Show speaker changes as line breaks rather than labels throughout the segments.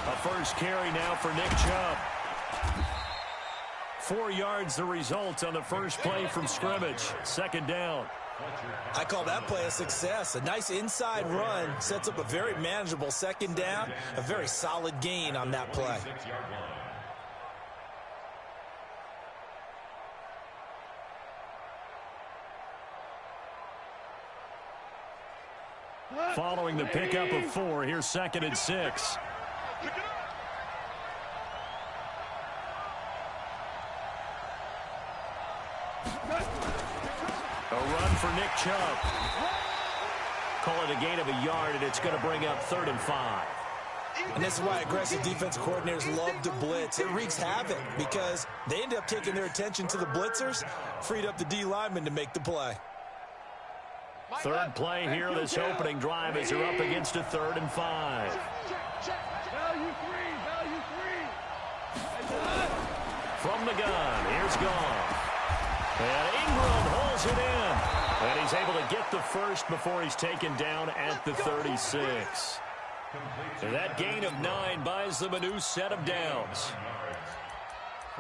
A first carry now for Nick Chubb. 4 yards the result on the first play from scrimmage. Second down.
I call that play a success. A nice inside run sets up a very manageable second down. A very solid gain on that play.
Following the pickup of 4, here's 2nd and 6. A run for Nick Chubb. Call it a gain of a yard, and it's going to bring up 3rd and 5.
And this is why aggressive defense coordinators love to blitz. It wreaks havoc because they end up taking their attention to the blitzers, freed up the D lineman to make the play.
Third play here, this opening drive as they're up against a 3rd and 5.
Value three.
From the gun, here's Goff. And Ingram holds it in. And he's able to get the first before he's taken down at the 36. And that gain of 9 buys them a new set of downs.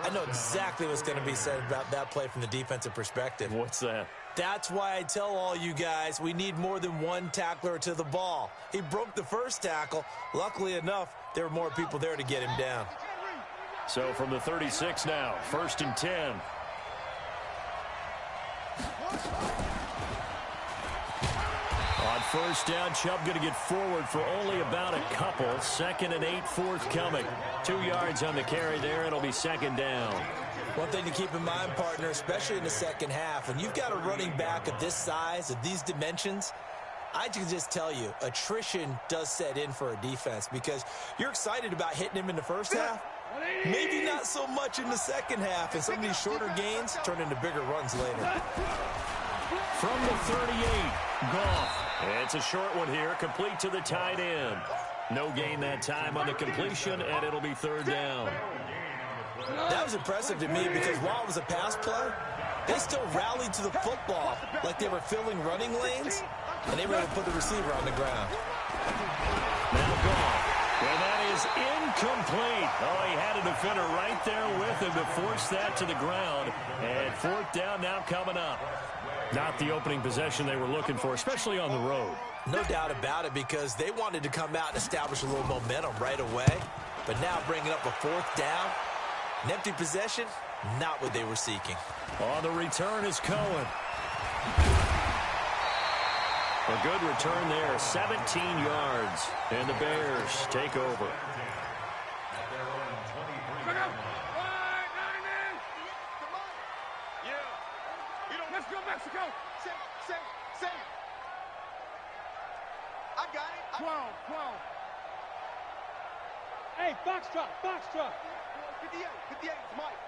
I know exactly what's going to be said about that play from the defensive perspective.
What's that?
That's why I tell all you guys we need more than one tackler to the ball. He broke the first tackle. Luckily enough, there were more people there to get him down.
So from the 36 now, 1st and 10. On first down, Chubb going to get forward for only about a couple. 2nd and 8 forthcoming. 2 yards on the carry there. It'll be 2nd down.
One thing to keep in mind, partner, especially in the second half, when you've got a running back of this size, of these dimensions, I can just tell you, attrition does set in for a defense because you're excited about hitting him in the first half. Maybe not so much in the second half, and some of these shorter gains turn into bigger runs later.
From the 38, Goff. It's a short one here, complete to the tight end. No gain that time on the completion, and it'll be 3rd down.
That was impressive to me because while it was a pass play, they still rallied to the football like they were filling running lanes, and they were able to put the receiver on the ground.
Now Goff. And that is incomplete. Oh, he had a defender right there with him to force that to the ground. And 4th down now coming up. Not the opening possession they were looking for, especially on the road.
No doubt about it, because they wanted to come out and establish a little momentum right away. But now bringing up a 4th down, an empty possession, not what they were seeking.
On the return is Cohen. A good return there, 17 yards, and the Bears take over.
Let's go, Mexico. Same. I got it. 12. Hey, Foxtrot. 58, it's Mike.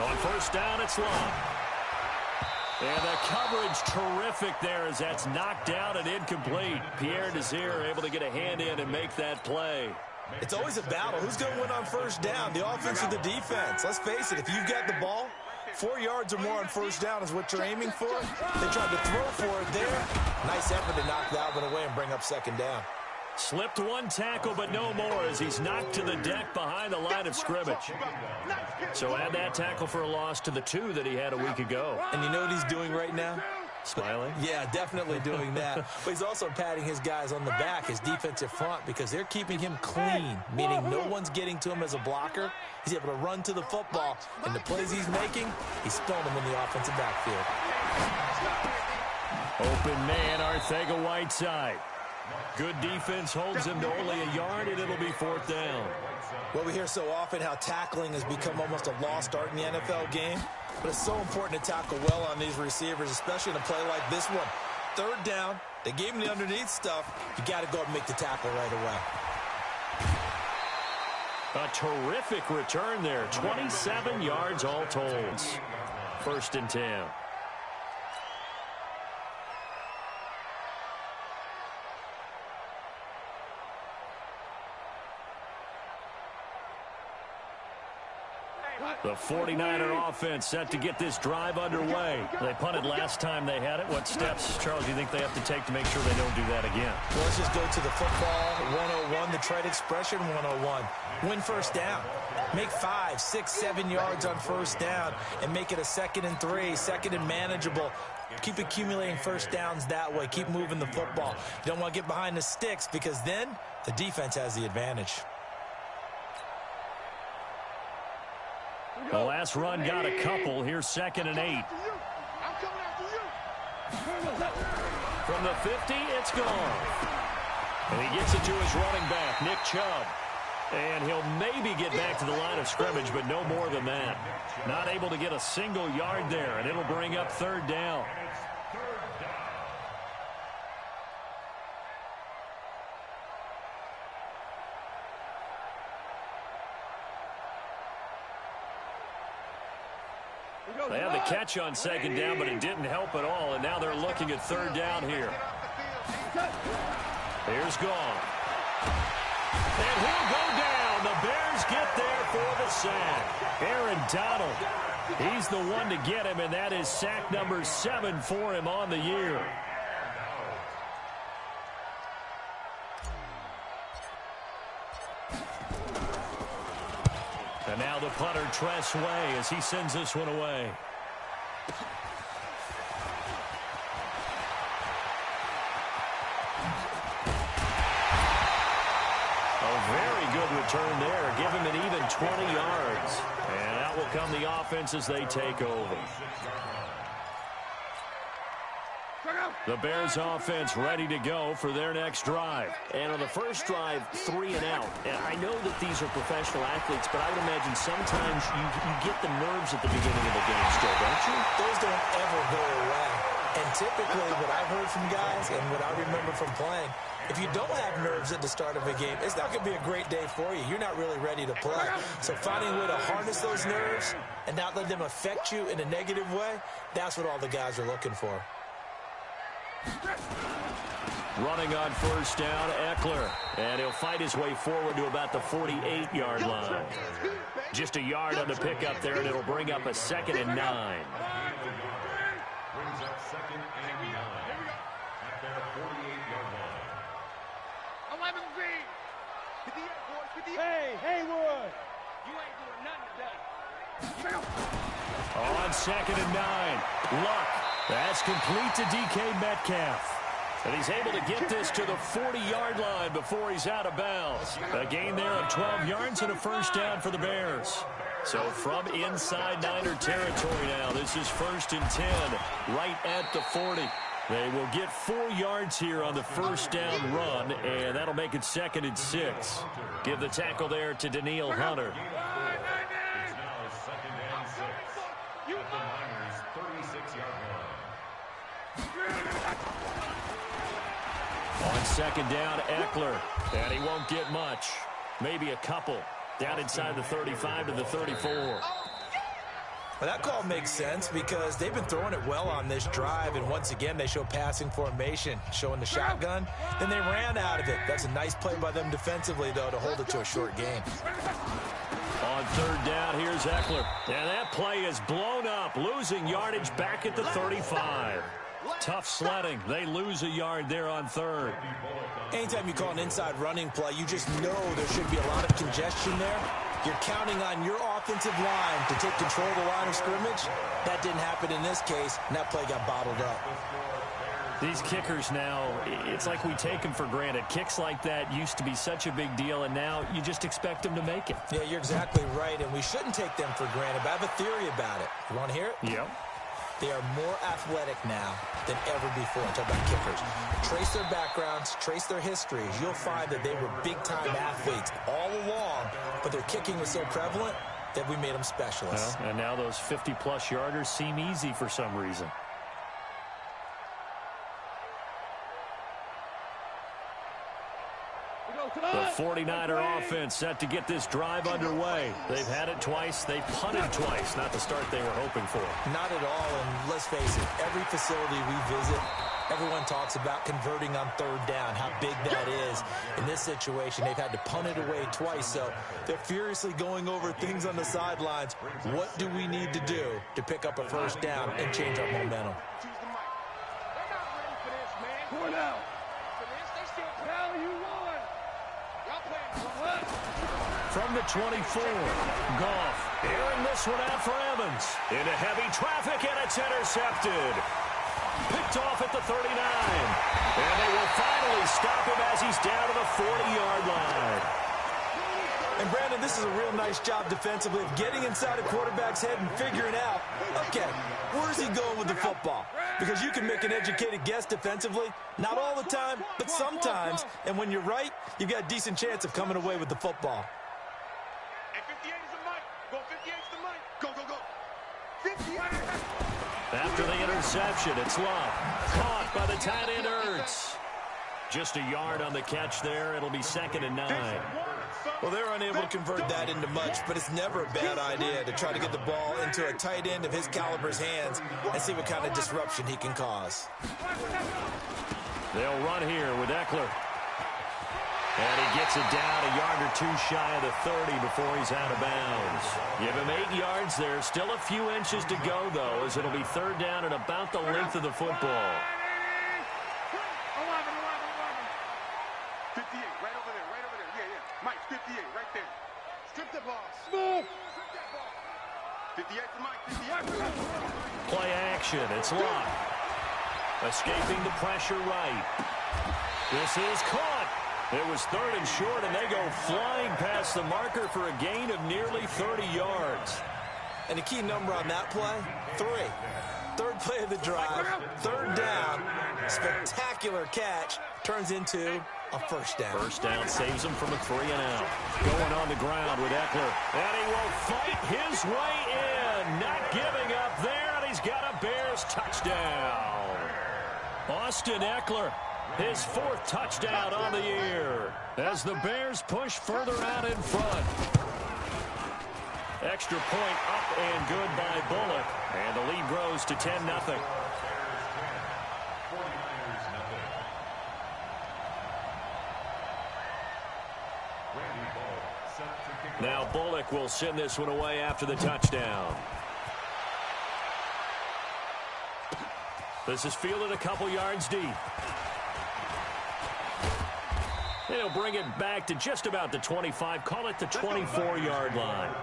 On first down, it's long. And the coverage terrific there as that's knocked down and incomplete. Pierre Desir able to get a hand in and make that play.
It's always a battle. Who's going to win on first down, the offense or the defense? Let's face it, if you've got the ball, 4 yards or more on first down is what you're aiming for. They tried to throw for it there. Nice effort to knock that one away and bring up 2nd down.
Slipped one tackle, but no more as he's knocked to the deck behind the line of scrimmage. So add that tackle for a loss to the 2 that he had a week ago.
And you know what he's doing right now?
Smiling?
Yeah, definitely doing that. But he's also patting his guys on the back, his defensive front, because they're keeping him clean, meaning no one's getting to him as a blocker. He's able to run to the football, and the plays he's making, he's throwing them in the offensive backfield.
Open man, Arcega-Whiteside. Good defense holds him to only a yard, and it'll be 4th down.
Well, we hear so often how tackling has become almost a lost art in the NFL game. But it's so important to tackle well on these receivers, especially in a play like this one. 3rd down, they gave him the underneath stuff. You got to go and make the tackle right away.
A terrific return there. 27 yards all told. 1st and 10. The 49er offense set to get this drive underway. They punted last time they had it. What steps, Charles, do you think they have to take to make sure they don't do that again?
Well, let's just go to the football 101, the trade expression 101. Win first down. Make 5, 6, 7 yards on first down and make it a 2nd and 3, 2nd and manageable. Keep accumulating first downs that way. Keep moving the football. You don't want to get behind the sticks because then the defense has the advantage.
The last run got a couple. Here's 2nd and 8. From the 50, it's gone. And he gets it to his running back, Nick Chubb. And he'll maybe get back to the line of scrimmage, but no more than that. Not able to get a single yard there, and it'll bring up 3rd down. They had the catch on 2nd down, but it didn't help at all, and now they're looking at 3rd down here. Here's Goff. And he'll go down. The Bears get there for the sack. Aaron Donald, he's the one to get him, and that is sack number 7 for him on the year. And now the punter, Tress Way, as he sends this one away. Return there, give him an even 20 yards. And out will come the offense as they take over. The Bears offense ready to go for their next drive.
And on the first drive, 3 and out. And I know that these are professional athletes, but I would imagine sometimes you get the nerves at the beginning of the game still, don't you?
Those don't ever go away. And typically what I've heard from guys and what I remember from playing, if you don't have nerves at the start of a game, it's not going to be a great day for you. You're not really ready to play. So finding a way to harness those nerves and not let them affect you in a negative way, that's what all the guys are looking for.
Running on first down, Eckler. And he'll fight his way forward to about the 48-yard line. Just a yard on the pickup there, and it'll bring up a 2nd and 9.
Brings up 2nd and 9 at their 48-yard line.
11 Z. 58, boys, 58. Hey, Haywood. You ain't doing nothing today.
On 2nd and 9. Luck. That's complete to DK Metcalf. And he's able to get this to the 40-yard line before he's out of bounds. A gain there of 12 yards and a first down for the Bears. So from inside Niner territory now, this is 1st and 10, right at the 40. They will get 4 yards here on the first down run, and that'll make it 2nd and 6. Give the tackle there to Daniil Hunter.
It's now 2nd and 6 at the Niners' 36-yard line.
On 2nd down, Eckler, and he won't get much. Maybe a couple. Down inside the 35 to the 34.
Well, that call makes sense because they've been throwing it well on this drive, and once again they show passing formation, showing the shotgun. Then they ran out of it. That's a nice play by them defensively, though, to hold it to a short game.
On 3rd down, here's Eckler. And that play is blown up, losing yardage back at the 35. Tough sledding. They lose a yard there on 3rd.
Anytime you call an inside running play, you just know there should be a lot of congestion there. You're counting on your offensive line to take control of the line of scrimmage. That didn't happen in this case, and that play got bottled up.
These kickers now, it's like we take them for granted. Kicks like that used to be such a big deal, and now you just expect them to make it.
Yeah, you're exactly right, and we shouldn't take them for granted, but I have a theory about it. You want to hear it?
Yep.
They are more athletic now than ever before. I'm talking about kickers. Trace their backgrounds, trace their histories. You'll find that they were big-time athletes all along, but their kicking was so prevalent that we made them specialists.
Well, and now those 50-plus yarders seem easy for some reason. The 49er offense set to get this drive underway. They've had it twice. They've punted twice. Not the start they were hoping for.
Not at all, and let's face it, every facility we visit, Everyone talks about converting on third down, how big that is. In this situation, they've had to punt it away twice, so they're furiously going over things on the sidelines. What do we need to do to pick up a first down and change our momentum?
From the 24, Goff airing this one out for Evans. Into heavy traffic, and it's intercepted. Picked off at the 39. And they will finally stop him as he's down to the 40-yard line.
And, Brandon, this is a real nice job defensively of getting inside a quarterback's head and figuring out, okay, where's he going with the football? Because you can make an educated guess defensively, not all the time, but sometimes. And when you're right, you've got a decent chance of coming away with the football.
Hey, 58 is the mic. Go, 58 is the mic. Go, go, go. 58.
After the interception, it's Love. Caught by the tight end, Ertz. Just a yard on the catch there. It'll be 2nd and 9.
Well, they're unable to convert that into much, but it's never a bad idea to try to get the ball into a tight end of his caliber's hands and see what kind of disruption he can cause.
They'll run here with Eckler. And he gets it down a yard or two shy of the 30 before he's out of bounds. Give him 8 yards there. Still a few inches to go, though, as it'll be 3rd down and about the length of the football.
58, right over there, right over there. Yeah, yeah. Mike, 58, right there. Strip the ball. Smooth. Strip that ball. 58 to Mike, 58.
Play action. It's Love. Escaping the pressure right. This is caught. It was 3rd and short, and they go flying past the marker for a gain of nearly 30 yards.
And the key number on that play, 3. 3rd play of the drive, 3rd down, spectacular catch, turns into a first down.
First down saves him from a 3-and-out. Going on the ground with Eckler. And he will fight his way in. Not giving up there, and he's got a Bears touchdown. Austin Eckler, his 4th touchdown on the year, as the Bears push further out in front. Extra point up and good by Bullock, and the lead grows to 10-0. Now Bullock will send this one away after the touchdown. This is fielded a couple yards deep. They'll bring it back to just about the 25. Call it the 24-yard line.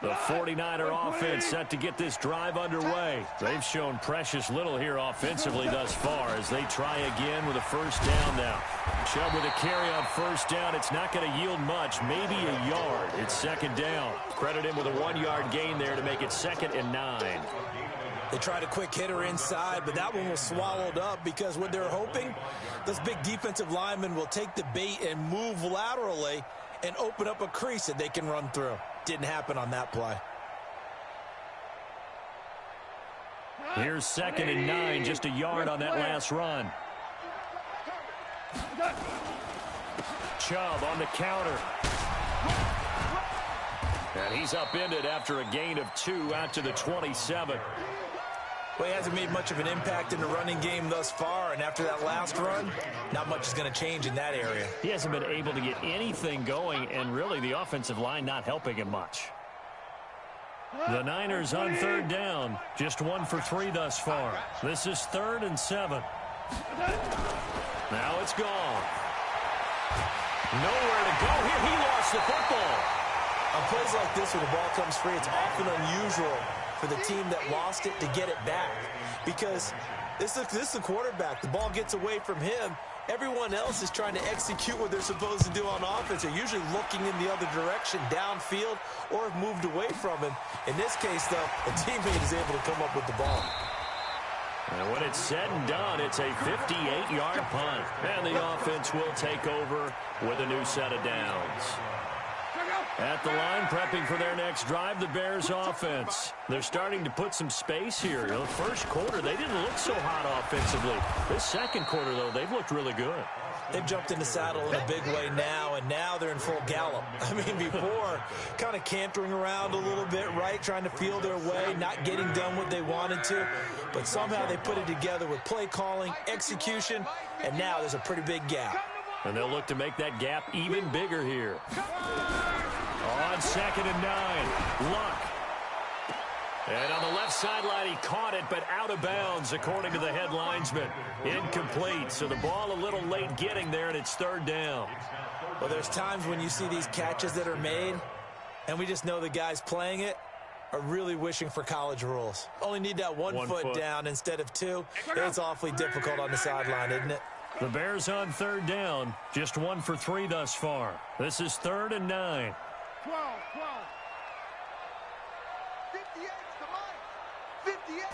The 49er offense set to get this drive underway. They've shown precious little here offensively thus far as they try again with a first down now. Chubb with a carry on first down. It's not going to yield much, maybe a yard. It's 2nd down. Credit him with a 1-yard gain there to make it 2nd and 9.
They tried a quick hitter inside, but that one was swallowed up because what they're hoping, this big defensive lineman will take the bait and move laterally and open up a crease that they can run through. Didn't happen on that play.
Here's 2nd and 9, just a yard on that last run. Chubb on the counter. And he's upended after a gain of 2 out to the 27.
Well, he hasn't made much of an impact in the running game thus far, and after that last run, not much is going to change in that area.
He hasn't been able to get anything going, and really the offensive line not helping him much. The Niners on 3rd down, just 1 for 3 thus far. This is 3rd and 7. Now it's gone. Nowhere to go here. He lost the football.
On plays like this where the ball comes free, it's often unusual for the team that lost it to get it back, because this is the quarterback. The ball gets away from him. Everyone else is trying to execute what they're supposed to do on offense. They're usually looking in the other direction, downfield, or have moved away from him. In this case, though, the teammate is able to come up with the ball.
And when it's said and done, it's a 58-yard punt. And the offense will take over with a new set of downs. At the line, prepping for their next drive, the Bears offense. They're starting to put some space here. The first quarter, they didn't look so hot offensively. This second quarter, though, they've looked really good.
They've jumped in the saddle in a big way now, and now they're in full gallop. I mean, before, kind of cantering around a little bit, right, trying to feel their way, not getting done what they wanted to. But somehow they put it together with play calling, execution, and now there's a pretty big gap.
And they'll look to make that gap even bigger here. On 2nd and 9, Luck. And on the left sideline, he caught it, but out of bounds, according to the head linesman. Incomplete, so the ball a little late getting there, and it's 3rd down.
Well, there's times when you see these catches that are made, and we just know the guys playing it are really wishing for college rules. Only need that one foot down instead of 2. It's awfully difficult on the sideline, isn't it?
The Bears on 3rd down, just 1 for 3 thus far. This is 3rd and 9.
12. 58 to Mike. 58.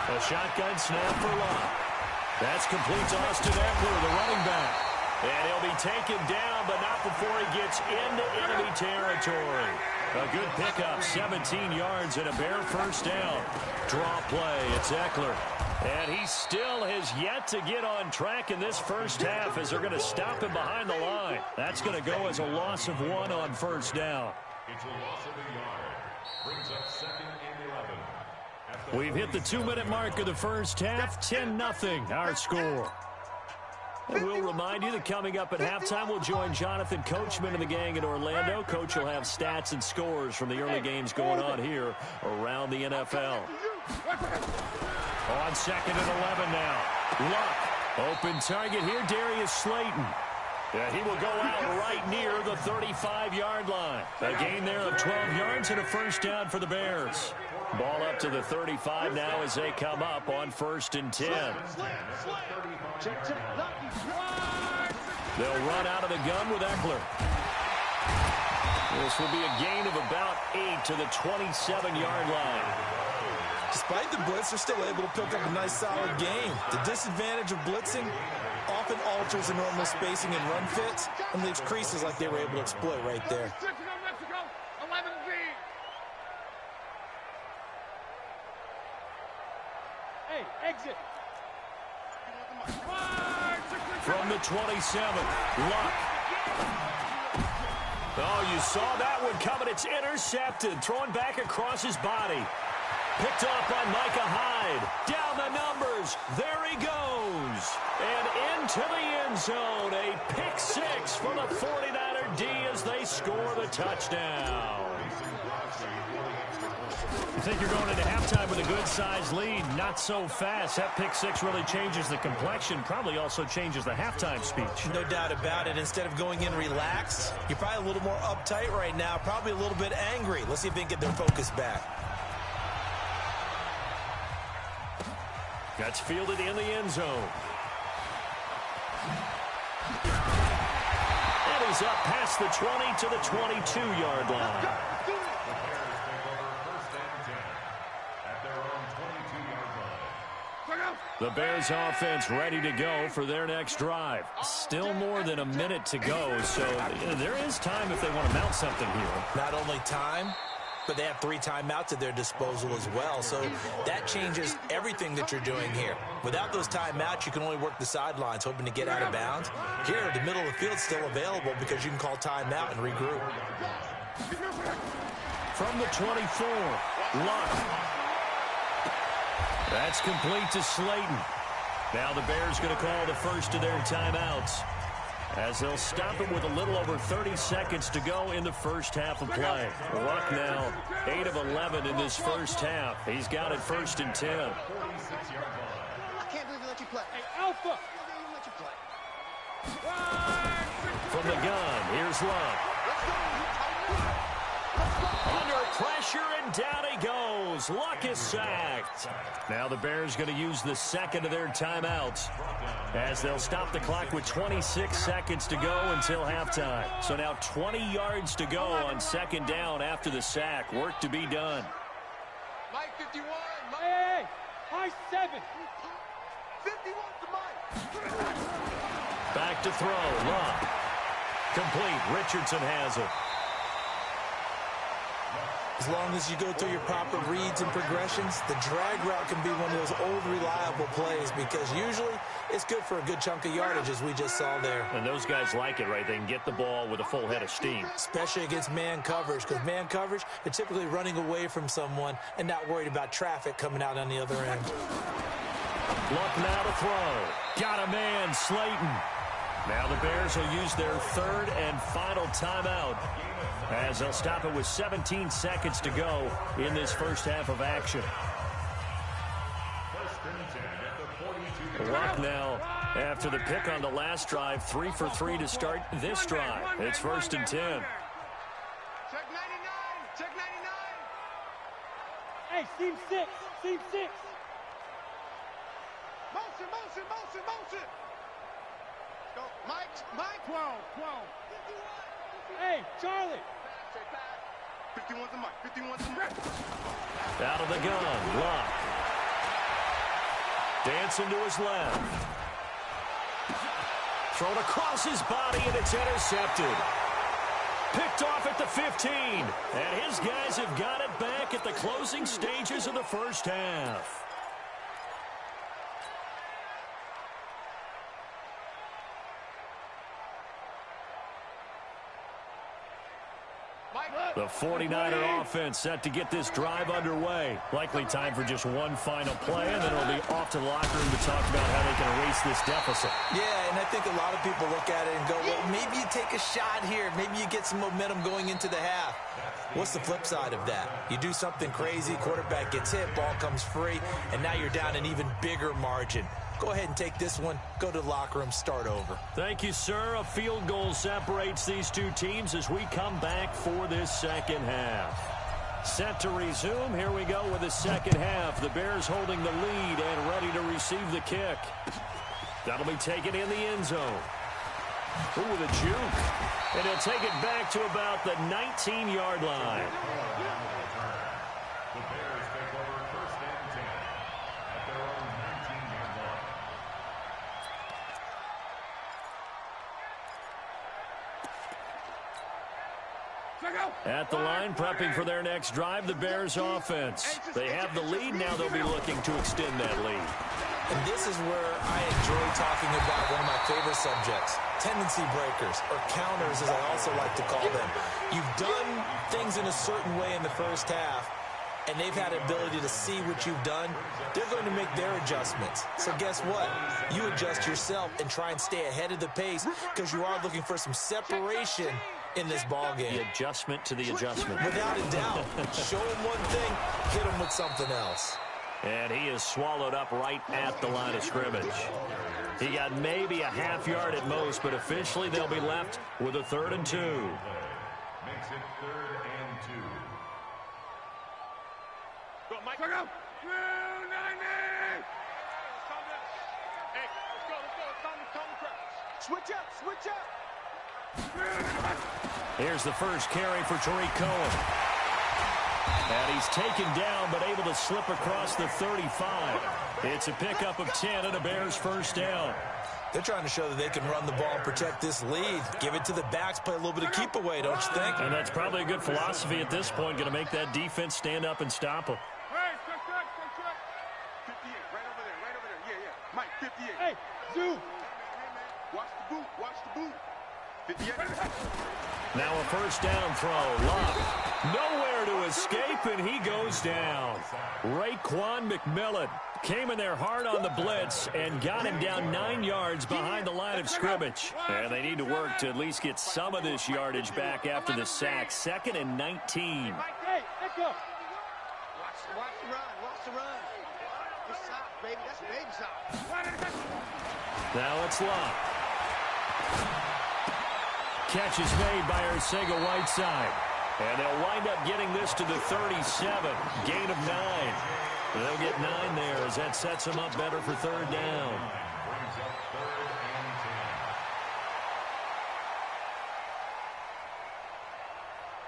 A shotgun snap for Luck. That's complete to Austin Eckler, the running back. And he'll be taken down, but not before he gets into enemy territory. A good pickup, 17 yards and a Bear first down. Draw play, it's Eckler. And he still has yet to get on track in this first half as they're going to stop him behind the line. That's going to go as a loss of 1 on first down.
It's a loss of a yard. Brings up 2nd and 11.
We've hit the 2-minute mark of the first half, 10-0 our score. And we'll remind you that coming up at halftime, we'll join Jonathan Coachman and the gang in Orlando. Coach will have stats and scores from the early games going on here around the NFL. On 2nd and 11 now. Luck. Open target here, Darius Slayton. Yeah, he will go out right near the 35-yard line. A gain there of 12 yards and a first down for the Bears. Ball up to the 35 now as they come up on 1st and 10. They'll run out of the gun with Eckler. This will be a gain of about 8 to the 27-yard line.
Despite the blitz, they're still able to pick up a nice, solid gain. The disadvantage of blitzing often alters the normal spacing and run fits and leaves creases like they were able to exploit right there.
Hey, exit.
From the 27, Luck. Oh, you saw that one coming. It's intercepted. Thrown back across his body. Picked off by Micah Hyde. Down the numbers. There he goes. And into the end zone. A pick 6 for the 49er D as they score the touchdown. You think you're going into halftime with a good-sized lead. Not so fast. That pick 6 really changes the complexion. Probably also changes the halftime speech.
No doubt about it. Instead of going in relaxed, you're probably a little more uptight right now. Probably a little bit angry. Let's see if they can get their focus back.
That's fielded in the end zone. And he's up past the 20 to the 22-yard line. The Bears offense ready to go for their next drive. Still more than a minute to go, so there is time if they want to mount something here.
Not only time, but they have 3 timeouts at their disposal as well, so that changes everything that you're doing here. Without those timeouts, you can only work the sidelines, hoping to get out of bounds. Here, the middle of the field's still available because you can call timeout and regroup.
From the 24, Luck. That's complete to Slayton. Now the Bears going to call the first of their timeouts as they'll stop it with a little over 30 seconds to go in the first half of play. Luck now 8 of 11 in this first half. He's got it 1st and 10.
I can't believe they let you play. Hey, Alpha! Let you play.
From the gun, here's Luck. Under pressure, and down he goes. Luck is sacked. Now the Bears going to use the second of their timeouts as they'll stop the clock with 26 seconds to go until halftime. So now 20 yards to go on 2nd down after the sack. Work to be done.
Mike 51. Mike.
Hey, high 7.
51 to Mike.
Back to throw. Luck. Complete. Richardson has it.
As long as you go through your proper reads and progressions, the drag route can be one of those old reliable plays because usually it's good for a good chunk of yardage, as we just saw there.
And those guys like it, right? They can get the ball with a full head of steam.
Especially against man coverage, because man coverage, they're typically running away from someone and not worried about traffic coming out on the other end.
Luck now to throw. Got a man, Slayton. Now the Bears will use their third and final timeout as they'll stop it with 17 seconds to go in this first half of action. Luck now, after the pick on the last drive, 3 for 3 to start this drive. It's 1st and 10.
Check 99. Check 99.
Hey, seam 6. Seam 6.
Motion, motion, motion, motion. Go, Mike. 12.
Hey, Charlie.
51's the Mike. 51's the Mike.
Out of the gun, Luck. Dancing to his left. Thrown across his body, and it's intercepted. Picked off at the 15. And his guys have got it back at the closing stages of the first half. The 49er offense set to get this drive underway. Likely time for just one final play, and then it'll be off to the locker room to talk about how they can erase this deficit.
Yeah, and I think a lot of people look at it and go, well, maybe you take a shot here. Maybe you get some momentum going into the half. What's the flip side of that? You do something crazy, quarterback gets hit, ball comes free, and now you're down an even bigger margin. Go ahead and take this one, go to the locker room, start over.
Thank you, sir. A field goal separates these two teams as we come back for this second half. Set to resume. Here we go with the second half. The Bears holding the lead and ready to receive the kick. That'll be taken in the end zone. Ooh, with a juke. And he'll take it back to about the 19-yard line.
The Bears take over 1st and 10 at their own 19-yard line.
At the line, prepping for their next drive, the Bears offense. They have the lead. Now they'll be looking to extend that lead.
And this is where I enjoy talking about one of my favorite subjects, tendency breakers, or counters as I also like to call them. You've done things in a certain way in the first half, and they've had the ability to see what you've done. They're going to make their adjustments. So guess what? You adjust yourself and try and stay ahead of the pace because you are looking for some separation in this ball game.
The adjustment to the adjustment.
Without a doubt. Show him one thing, hit him with something else.
And he is swallowed up right at the line of scrimmage. He got maybe a half yard at most, but officially they'll be left with a 3rd and 2.
Makes it 3rd and 2.
Go, Mike. Go. 90. Hey, let's go. Calm the crowd. Switch up.
Here's the first carry for Tariq Cohen. And he's taken down, but able to slip across the 35. It's a pickup of 10 and a Bears first down.
They're trying to show that they can run the ball and protect this lead. Give it to the backs, play a little bit of keep away, don't you think?
And that's probably a good philosophy at this point, going to make that defense stand up and stop them.
Hey, check. 58, right over there. Yeah. Mike, 58.
Hey, Zoo.
Watch the boot. 58.
Now a first down throw. Luck. Nowhere to escape, and he goes down. Raekwon McMillan came in there hard on the blitz and got him down 9 yards behind the line of scrimmage. And they need to work to at least get some of this yardage back after the sack. 2nd and 19.
Hey, let's go.
Watch the run. It's soft, baby. That's baby soft.
Now it's Luck. Catch is made by Arcega-Whiteside. And they'll wind up getting this to the 37. Gain of 9. They'll get 9 there as that sets them up better for 3rd down.
Brings up 3rd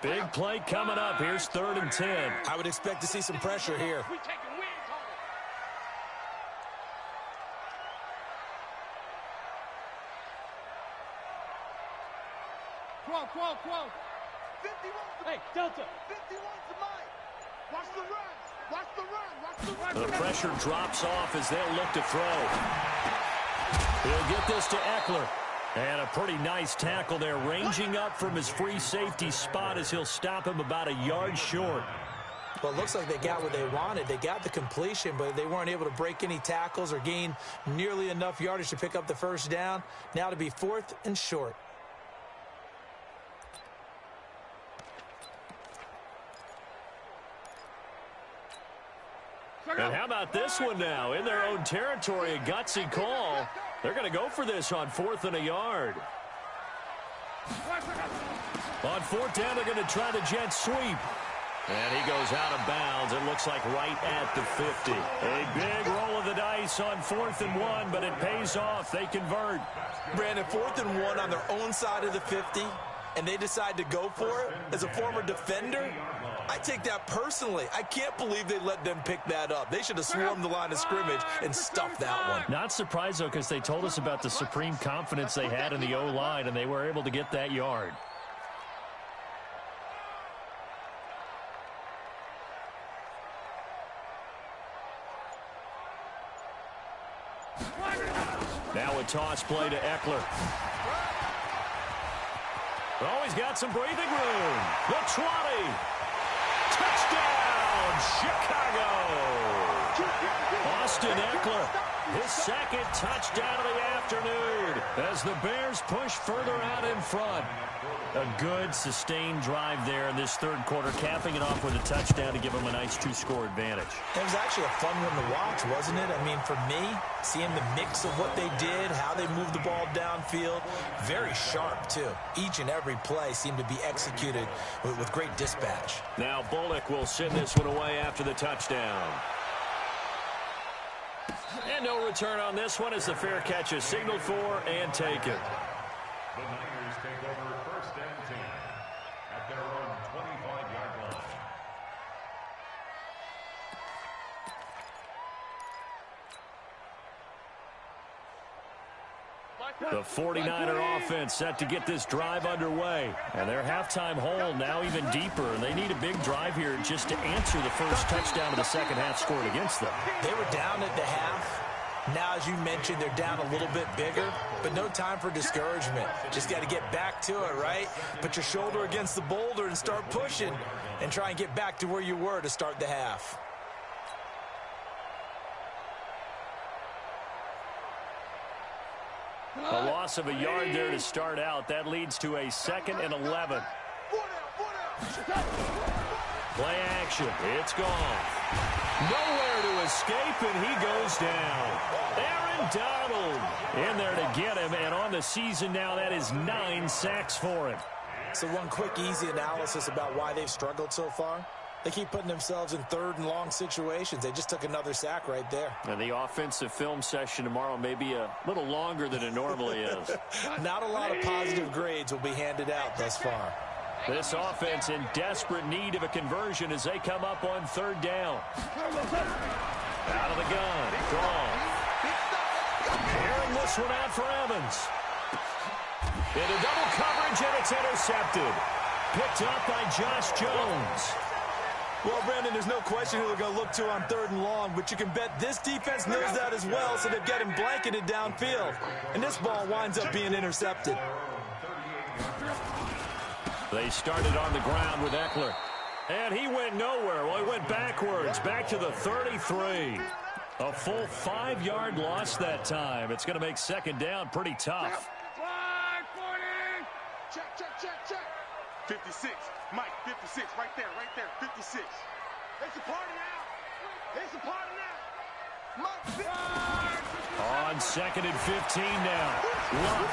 and 10.
Big play coming up. Here's 3rd and 10.
I would expect to see some pressure here.
We taking wins home. 12.
Hey, Delta.
51 to Mike. Watch the run. Watch the run. Watch the run.
The pressure drops off as they'll look to throw. He'll get this to Eckler. And a pretty nice tackle there, ranging up from his free safety spot as he'll stop him about a yard short.
Well, it looks like they got what they wanted. They got the completion, but they weren't able to break any tackles or gain nearly enough yardage to pick up the first down. Now to be 4th and short.
And how about this one now? In their own territory, a gutsy call. They're going to go for this on 4th and a yard. On 4th down, they're going to try the jet sweep. And he goes out of bounds. It looks like right at the 50. A big roll of the dice on 4th and 1, but it pays off. They convert.
Brandon, 4th and 1 on their own side of the 50, and they decide to go for it. As a former defender, I take that personally. I can't believe they let them pick that up. They should have swarmed the line of scrimmage and stuffed that one.
Not surprised, though, because they told us about the supreme confidence they had in the O-line, and they were able to get that yard. Now a toss play to Eckler. Oh, he's got some breathing room. The 20. Touchdown, Chicago. Austin Eckler, his 2nd touchdown of the afternoon as the Bears push further out in front. A good, sustained drive there in this 3rd quarter, capping it off with a touchdown to give them a nice 2-score advantage.
It was actually a fun one to watch, wasn't it? I mean, for me, seeing the mix of what they did, how they moved the ball downfield, very sharp, too. Each and every play seemed to be executed with great dispatch.
Now Bullock will send this one away after the touchdown. And no return on this one as the fair catch is signaled for and taken.
The Niners take over 1st and 10 at their own 25-yard line.
The 49er offense set to get this drive underway. And their halftime hole now even deeper. And they need a big drive here just to answer the first touchdown of the second half scored against them.
They were down at the half. Now, as you mentioned, they're down a little bit bigger, but no time for discouragement. Just got to get back to it, right? Put your shoulder against the boulder and start pushing and try and get back to where you were to start the half.
A loss of a yard there to start out. That leads to a 2nd and 11. Play action. It's gone. Nowhere to escape, and he goes down. Aaron Donald in there to get him, and on the season now, that is 9 sacks for him.
So one quick, easy analysis about why they've struggled so far. They keep putting themselves in 3rd and long situations. They just took another sack right there.
And the offensive film session tomorrow may be a little longer than it normally is.
Not a lot of positive grades will be handed out thus far.
This offense in desperate need of a conversion as they come up on 3rd down. Out of the gun. Gone. Airing this one out for Evans. Into double coverage, and it's intercepted. Picked up by Josh Jones.
Well, Brandon, there's no question who they're going to look to on 3rd and long, but you can bet this defense knows that as well, so they've got him blanketed downfield. And this ball winds up being intercepted.
They started on the ground with Eckler. And he went nowhere. Well, he went backwards, back to the 33. A full 5-yard loss that time. It's going to make 2nd down pretty tough.
Check, check, check, check. 56. Mike, 56. Right there, 56. It's a party now. It's a party now. Mike,
on 2nd and 15 now. Luck.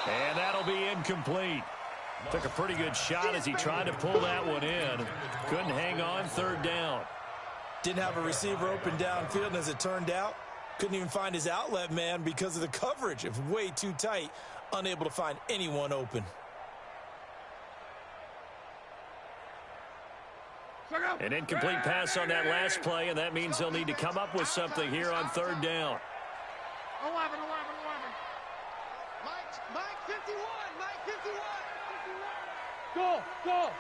And that'll be incomplete. Took a pretty good shot as he tried to pull that one in. Couldn't hang on 3rd down.
Didn't have a receiver open downfield, and as it turned out, couldn't even find his outlet man because of the coverage. It was way too tight, unable to find anyone open.
An incomplete pass on that last play, and that means they'll need to come up with something here on 3rd down.
11. Mike 51. Mike 51.
Go, go.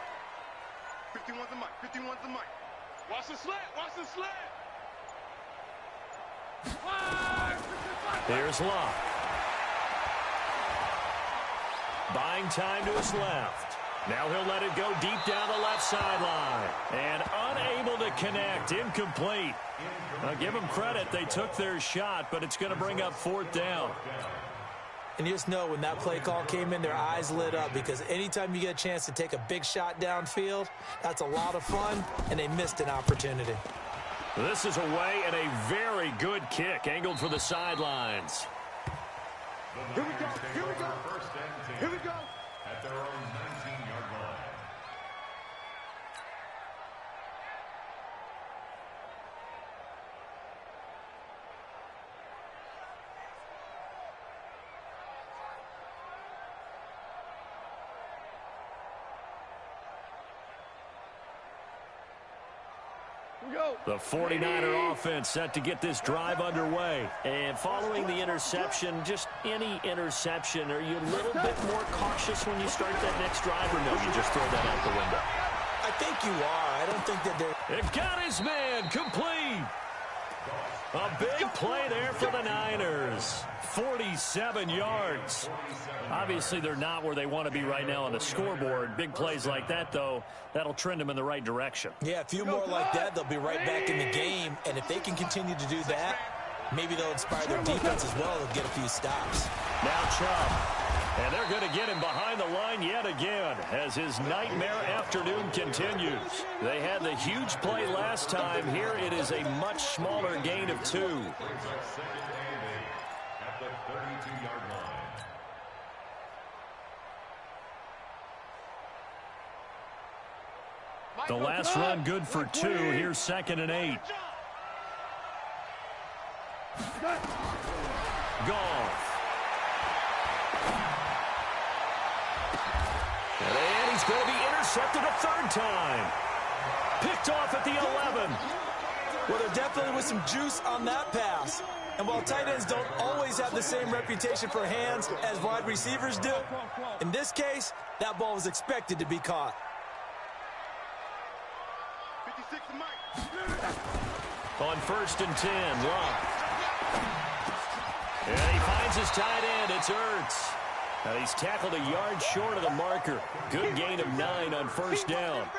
51's the mic. 51's the mic. Watch the slant. Watch the slant.
Here's Locke. Buying time to his left. Now he'll let it go deep down the left sideline. And unable to connect. Incomplete. Now give them credit. They took their shot, but it's going to bring up 4th down.
And you just know when that play call came in, their eyes lit up, because anytime you get a chance to take a big shot downfield, that's a lot of fun, and they missed an opportunity.
This is away and a very good kick angled for the sidelines.
Here we go. Here we go. Here we go.
At their own 19-yard line.
The 49er offense set to get this drive underway.
And following the interception, just any interception, are you a little bit more cautious when you start that next drive, or no, you just throw that out the window?
I think you are. I don't think that they're...
It got his man complete. A big play there for the Niners. 47 yards. Obviously, they're not where they want to be right now on the scoreboard. Big plays like that, though, that'll trend them in the right direction.
Yeah, a few more like that, they'll be right back in the game. And if they can continue to do that, maybe they'll inspire their defense as well. They'll get a few stops.
Now Chubb. And they're going to get him behind the line yet again as his nightmare afternoon continues. They had the huge play last time. Here it is a much smaller gain of 2.
At the 32-yard line.
The last run good for 2. Here's 2nd and 8. Goff. And he's going to be intercepted a 3rd time. Picked off at the 11.
Well, there definitely was some juice on that pass. And while tight ends don't always have the same reputation for hands as wide receivers do, in this case, that ball was expected to be caught.
56 the mic.
On 1st and 10, Locke. And he finds his tight end. It's Ertz. And he's tackled a yard short of the marker. Good gain of 9 on 1st down.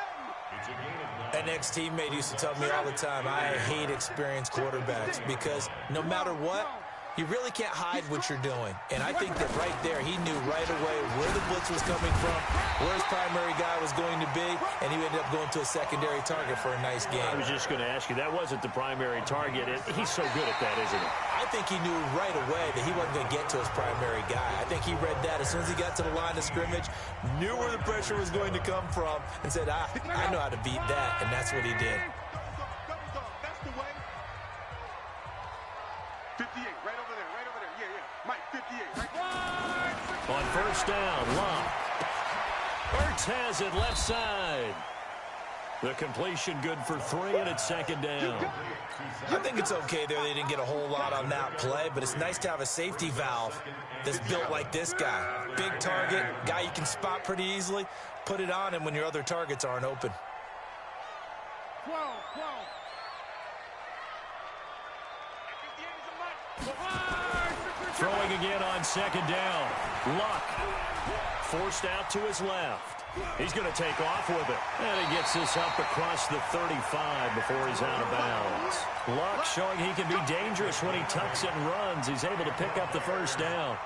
An ex-teammate used to tell me all the time, I hate experienced quarterbacks because no matter what, you really can't hide what you're doing. And I think that right there, he knew right away where the blitz was coming from, where his primary guy was going to be, and he ended up going to a secondary target for a nice game.
I was just going to ask you, that wasn't the primary target. He's so good at that, isn't he?
I think he knew right away that he wasn't going to get to his primary guy. I think he read that as soon as he got to the line of scrimmage, knew where the pressure was going to come from, and said, I know how to beat that, and that's what he did.
That's the way. 58, right over there, right over there. Yeah, yeah. Mike, 58, right there.
On 1st down, Locke. Ertz has it left side. The completion good for 3, and it's 2nd down.
I think it's okay there. They didn't get a whole lot on that play, but it's nice to have a safety valve that's built like this guy. Big target, guy you can spot pretty easily. Put it on him when your other targets aren't open.
12.
Throwing again on 2nd down. Luck forced out to his left. He's going to take off with it. And he gets this up across the 35 before he's out of bounds. Luck showing he can be dangerous when he tucks it and runs. He's able to pick up the 1st down.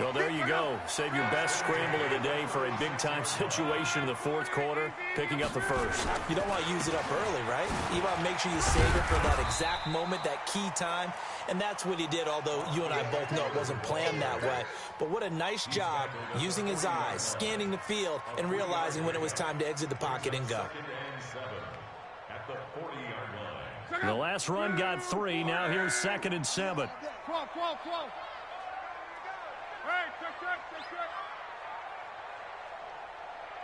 Well, there you go. Save your best scramble of the day for a big-time situation in the 4th quarter, picking up the 1st.
You don't want to use it up early, right? You want to make sure you save it for that exact moment, that key time. And that's what he did, although you and I both know it wasn't planned that way. But what a nice job using his eyes, scanning the field, and realizing when it was time to exit the pocket and go.
The last run got 3. Now here's 2nd and 7.
12. Hey, check.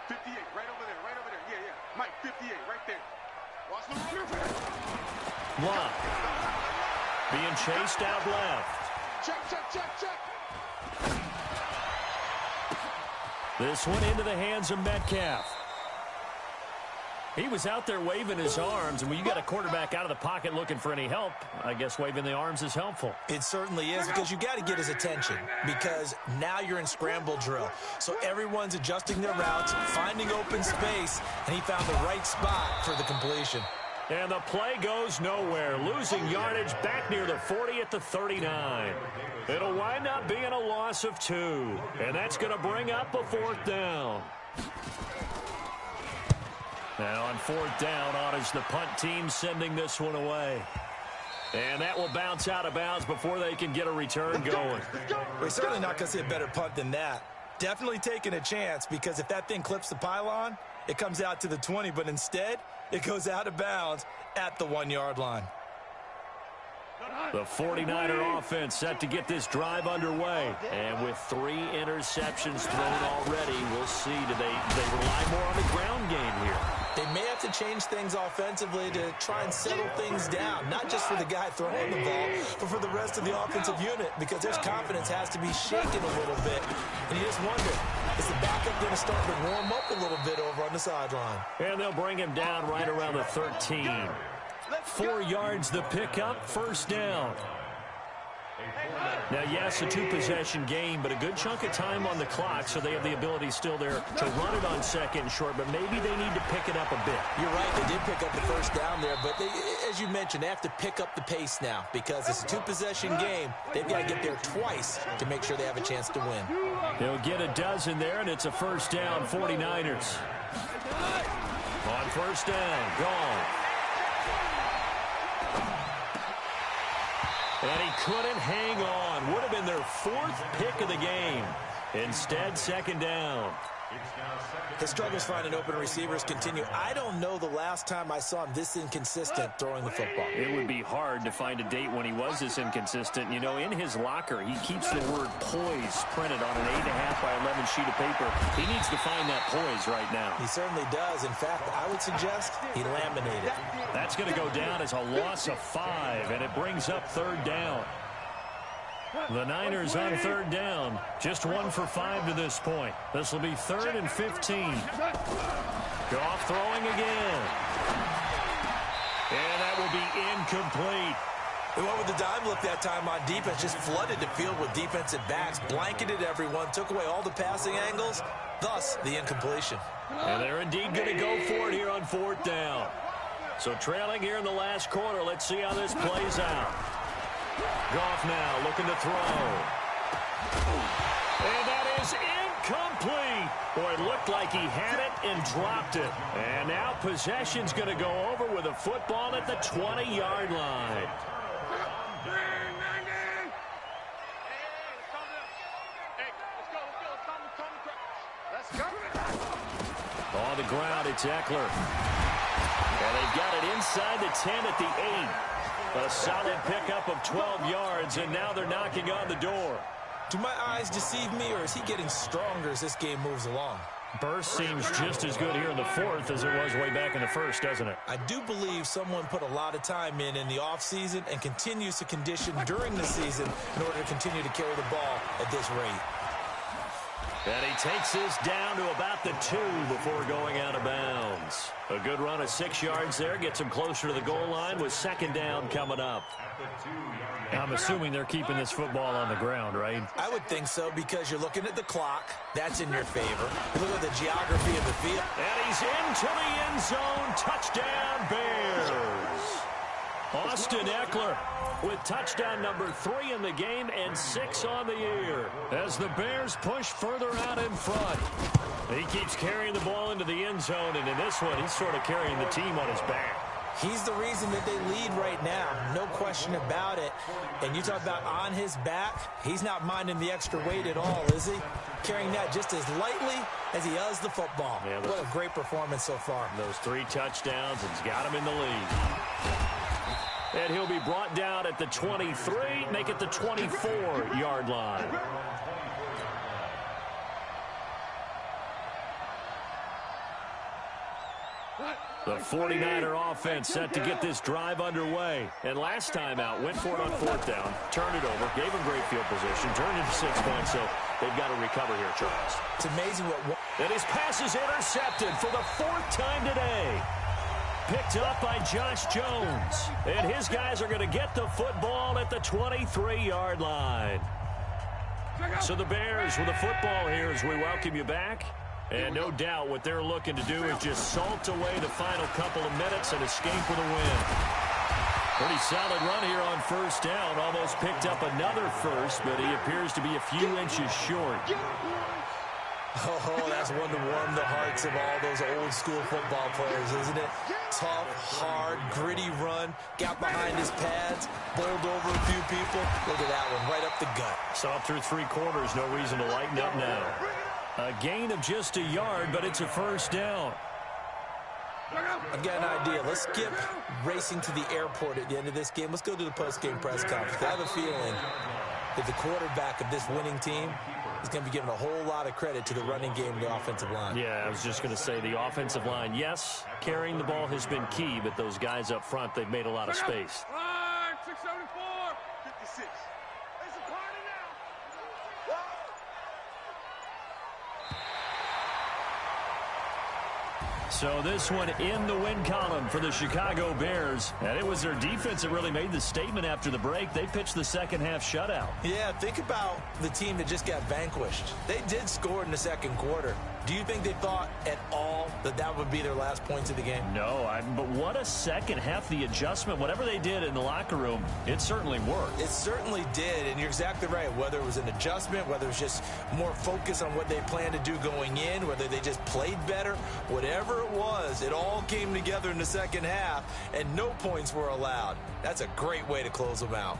58, right over there. Yeah, yeah. Mike, 58, right there. Watch the run.
Luck being chased out left.
Check.
This one into the hands of Metcalf. He was out there waving his arms, and when you got a quarterback out of the pocket looking for any help, I guess waving the arms is helpful.
It certainly is, because you got to get his attention, because now you're in scramble drill. So everyone's adjusting their routes, finding open space, and he found the right spot for the completion.
And the play goes nowhere, losing yardage back near the 40 at the 39. It'll wind up being a loss of 2, and that's going to bring up a 4th down. Now on 4th down, honors the punt team, sending this one away. And that will bounce out of bounds before they can get a return going.
We're certainly not going to see a better punt than that. Definitely taking a chance, because if that thing clips the pylon, it comes out to the 20, but instead, it goes out of bounds at the 1-yard line.
The 49er offense set to get this drive underway. And with 3 interceptions thrown already, we'll see. Do they rely more on the ground game here?
They may have to change things offensively to try and settle things down, not just for the guy throwing the ball, but for the rest of the offensive unit, because their confidence has to be shaken a little bit. And you just wonder, is the backup going to start to warm up a little bit over on the sideline?
And they'll bring him down right around the 13. 4 yards the pickup, 1st down. Now, yes, a 2-possession game, but a good chunk of time on the clock, so they have the ability still there to run it on 2nd and short, but maybe they need to pick it up a bit.
You're right, they did pick up the 1st down there, but they, as you mentioned, they have to pick up the pace now, because it's a 2-possession game. They've got to get there twice to make sure they have a chance to win.
They'll get a dozen there, and it's a 1st down, 49ers. On 1st down, gone. And he couldn't hang on. Would have been their 4th pick of the game. Instead, 2nd down.
His struggles finding open receivers continue. I don't know the last time I saw him this inconsistent throwing the football.
It would be hard to find a date when he was this inconsistent. You know, in his locker, he keeps the word poise printed on an 8.5 by 11 sheet of paper. He needs to find that poise right now.
He certainly does. In fact, I would suggest he laminated.
That's going to go down as a loss of 5, and it brings up 3rd down. The Niners on 3rd down. Just 1 for 5 to this point. This will be 3rd and 15. Goff throwing again. And that will be incomplete.
They went with the dime look that time on defense. Just flooded the field with defensive backs. Blanketed everyone. Took away all the passing angles. Thus, the incompletion.
And they're indeed going to go for it here on 4th down. So trailing here in the last quarter. Let's see how this plays out. Goff now looking to throw. And that is incomplete. Boy, it looked like he had it and dropped it. And now possession's going to go over with a football at the 20-yard line. On the ground, it's Eckler. And they've got it inside the 10 at the 8. A solid pickup of 12 yards, and now they're knocking on the door.
Do my eyes deceive me, or is he getting stronger as this game moves along?
Burst seems just as good here in the 4th as it was way back in the 1st, doesn't it?
I do believe someone put a lot of time in the offseason and continues to condition during the season in order to continue to carry the ball at this rate.
And he takes this down to about the 2 before going out of bounds. A good run of 6 yards there. Gets him closer to the goal line with 2nd down coming up. I'm assuming they're keeping this football on the ground, right?
I would think so, because you're looking at the clock. That's in your favor. You look at the geography of the field.
And he's into the end zone. Touchdown, Bears. Austin Eckler with touchdown number 3 in the game and 6 on the year. As the Bears push further out in front. He keeps carrying the ball into the end zone, and in this one, he's sort of carrying the team on his back.
He's the reason that they lead right now. No question about it. And you talk about on his back, he's not minding the extra weight at all, is he? Carrying that just as lightly as he does the football. Yeah, what a great performance so far.
Those 3 touchdowns, it's got him in the lead. And he'll be brought down at the 23, make it the 24-yard line. The 49er offense set to get this drive underway. And last time out, went for it on fourth down, turned it over, gave them great field position, turned into 6 points, so they've got to recover here, Charles.
It's amazing what...
And his pass is intercepted for the 4th time today. Picked up by Josh Jones. And his guys are going to get the football at the 23-yard line. So the Bears with the football here as we welcome you back. And no doubt what they're looking to do is just salt away the final couple of minutes and escape with a win. Pretty solid run here on first down. Almost picked up another first, but he appears to be a few inches short.
Oh, that's one to warm the hearts of all those old school football players, isn't it? Tough, hard, gritty run. Got behind his pads, bowled over a few people. Look at that one, right up the gut.
Saw through 3 quarters, no reason to lighten up now. A gain of just a yard, but it's a first down.
I've got an idea. Let's skip racing to the airport at the end of this game. Let's go to the post-game press conference. I have a feeling that the quarterback of this winning team is going to be given a whole lot of credit to the running game and the offensive line.
Yeah, I was just going to say the offensive line, yes, carrying the ball has been key, but those guys up front, they've made a lot of space.
674. 56. It's a party now.
So this one in the win column for the Chicago Bears. And it was their defense that really made the statement after the break. They pitched the second half shutout.
Yeah, think about the team that just got vanquished. They did score in the second quarter. Do you think they thought at all that that would be their last points of the game?
No, but what a second half. The adjustment, whatever they did in the locker room, it certainly worked.
It certainly did, and you're exactly right. Whether it was an adjustment, whether it was just more focus on what they planned to do going in, whether they just played better, whatever it was, it all came together in the second half, and no points were allowed. That's a great way to close them out.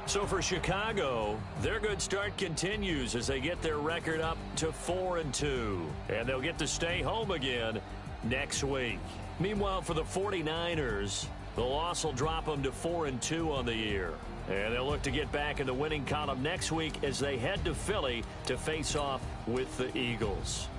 So for Chicago, their good start continues as they get their record up to 4-2. And they'll get to stay home again next week. Meanwhile, for the 49ers, the loss will drop them to 4-2 on the year. And they'll look to get back in the winning column next week as they head to Philly to face off with the Eagles.